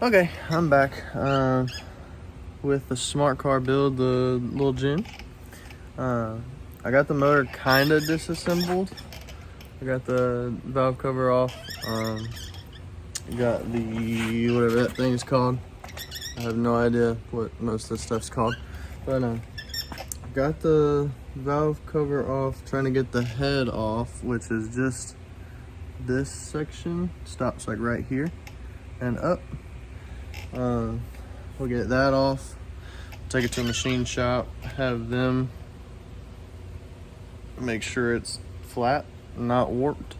Okay, I'm back with the smart car build, the LIL GING. I got the motor kind of disassembled. I got the valve cover off. Got the, whatever that thing's called. I have no idea what most of this stuff's called. But got the valve cover off, trying to get the head off, which is just this section. Stops like right here and up. We'll get that off, take it to a machine shop, have them make sure it's flat, not warped,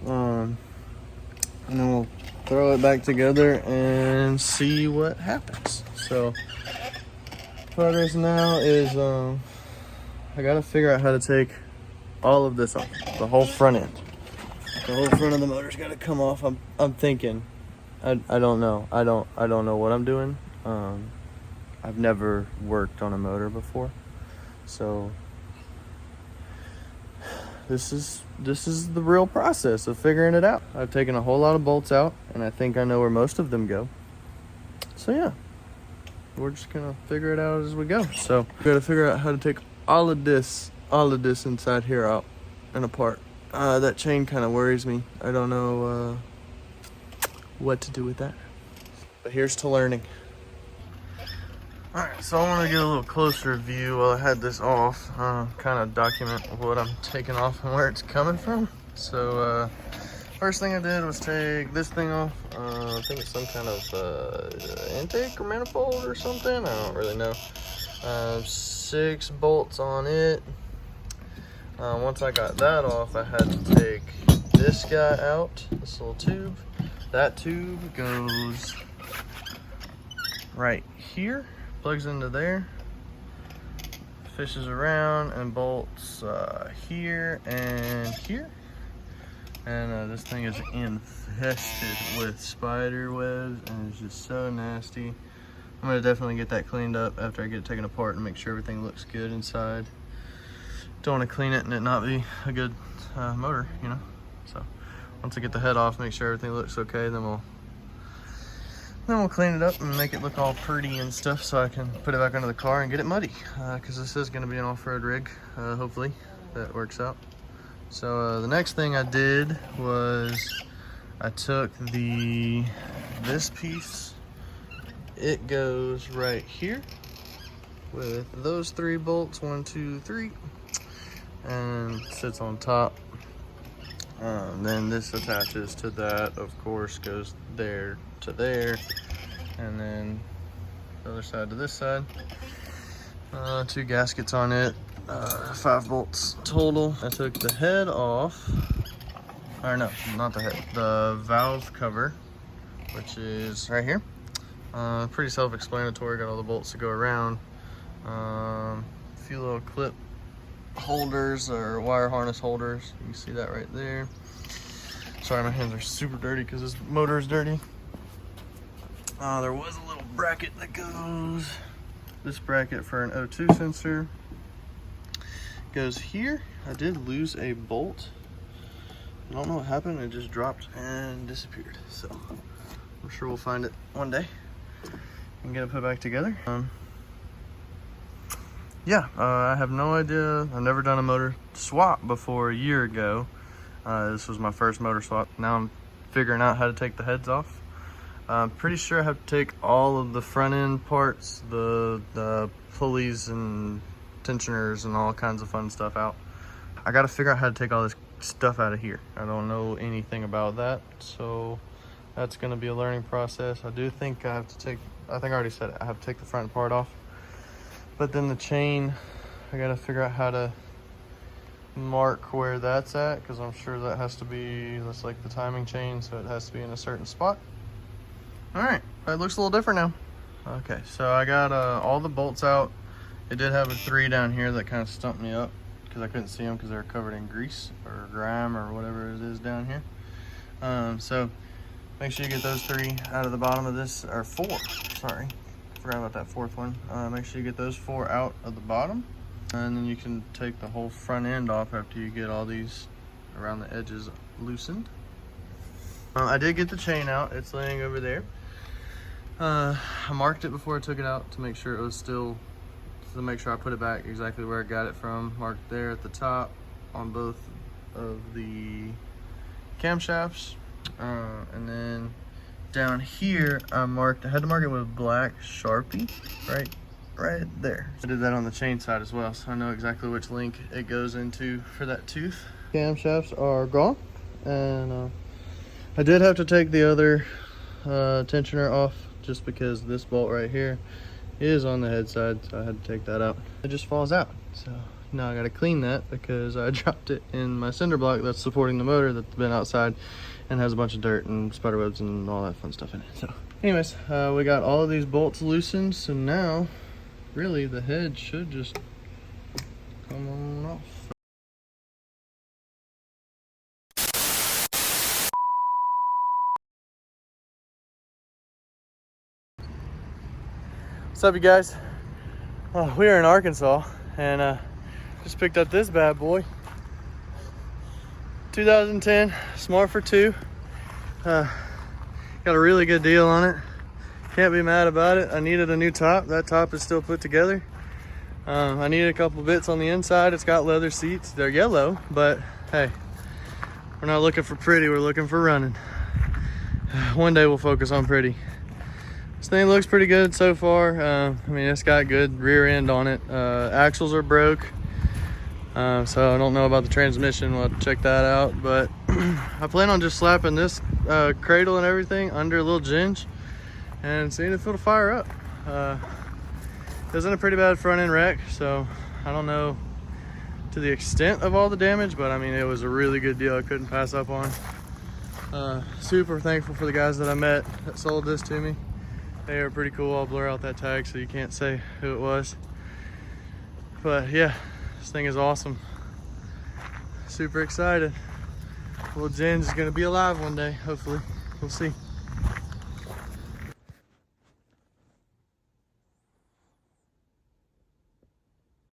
and then we'll throw it back together and see what happens. So progress now is I gotta figure out how to take all of this off, the whole front end. The whole front of the motor's gotta come off. I'm thinking. I don't know. I don't know what I'm doing. I've never worked on a motor before, so this is the real process of figuring it out. I've taken a whole lot of bolts out, and I think I know where most of them go. So yeah, we're just gonna figure it out as we go. So we gotta figure out how to take all of this inside here out and apart. That chain kind of worries me. I don't know what to do with that, but here's to learning. All right, so I want to get a little closer view while I had this off, kind of document what I'm taking off and where it's coming from. So first thing I did was take this thing off. I think it's some kind of intake or manifold or something, I don't really know. 6 bolts on it. Once I got that off, I had to take this guy out, this little tube. That tube goes right here, plugs into there, fishes around and bolts here and here. And this thing is infested with spider webs and it's just so nasty. I'm gonna definitely get that cleaned up after I get it taken apart and make sure everything looks good inside. Don't want to clean it and it not be a good motor, you know. So once I get the head off, make sure everything looks okay, then we'll clean it up and make it look all pretty and stuff, so I can put it back under the car and get it muddy, because this is going to be an off-road rig. Hopefully that works out. So the next thing I did was I took this piece. It goes right here with those 3 bolts, 1, 2, 3, and sits on top. Then this attaches to that, of course, goes there to there, and then the other side to this side. 2 gaskets on it, 5 bolts total. I took the head off, or no, not the head, the valve cover, which is right here. Pretty self-explanatory, got all the bolts to go around. A few little clip holders or wire harness holders. You can see that right there. Sorry, my hands are super dirty because this motor is dirty. There was a little bracket that goes, this bracket for an O2 sensor goes here. I did lose a bolt. I don't know what happened, it just dropped and disappeared. So I'm sure we'll find it one day and get it put back together. Yeah, I have no idea. I've never done a motor swap before a year ago. This was my first motor swap. Now I'm figuring out how to take the heads off. I'm pretty sure I have to take all of the front end parts, the pulleys and tensioners and all kinds of fun stuff out. I gotta figure out how to take all this stuff out of here. I don't know anything about that, so that's gonna be a learning process. I do think I have to take, I think I already said it, I have to take the front part off. But then the chain, I gotta figure out how to mark where that's at, because I'm sure that has to be, that's like the timing chain, so it has to be in a certain spot. All right, it looks a little different now. Okay, so I got all the bolts out. It did have a 3 down here that kind of stumped me up because I couldn't see them because they were covered in grease or grime or whatever it is down here. So make sure you get those 3 out of the bottom of this, or 4, sorry. Forgot about that 4th one. Make sure you get those 4 out of the bottom, and then you can take the whole front end off after you get all these around the edges loosened. I did get the chain out. It's laying over there. I marked it before I took it out to make sure it was still, to make sure I put it back exactly where I got it from. Marked there at the top on both of the camshafts. And then down here, I had to mark it with a black Sharpie, right there. I did that on the chain side as well, so I know exactly which link it goes into for that tooth. Camshafts are gone, and I did have to take the other tensioner off just because this bolt right here is on the head side, so I had to take that out. It just falls out, so now I gotta clean that because I dropped it in my cinder block that's supporting the motor that's been outside and has a bunch of dirt and spider webs and all that fun stuff in it. So anyways, we got all of these bolts loosened, so now really the head should just come on off. What's up, you guys? We are in Arkansas and just picked up this bad boy. 2010 Smart for 2. Got a really good deal on it. Can't be mad about it. I needed a new top. That top is still put together. I needed a couple bits on the inside. It's got leather seats. They're yellow, but hey, we're not looking for pretty, we're looking for running. One day we'll focus on pretty. This thing looks pretty good so far. I mean, it's got good rear end on it. Axles are broke, so I don't know about the transmission. We'll have to check that out, but I plan on just slapping this cradle and everything under a little ginge and seeing if it'll fire up. It was in a pretty bad front end wreck, so I don't know to the extent of all the damage, but I mean, it was a really good deal I couldn't pass up on. Super thankful for the guys that I met that sold this to me. They are pretty cool. I'll blur out that tag so you can't say who it was. But yeah, this thing is awesome. Super excited. Little Jen's is gonna be alive one day, hopefully. We'll see.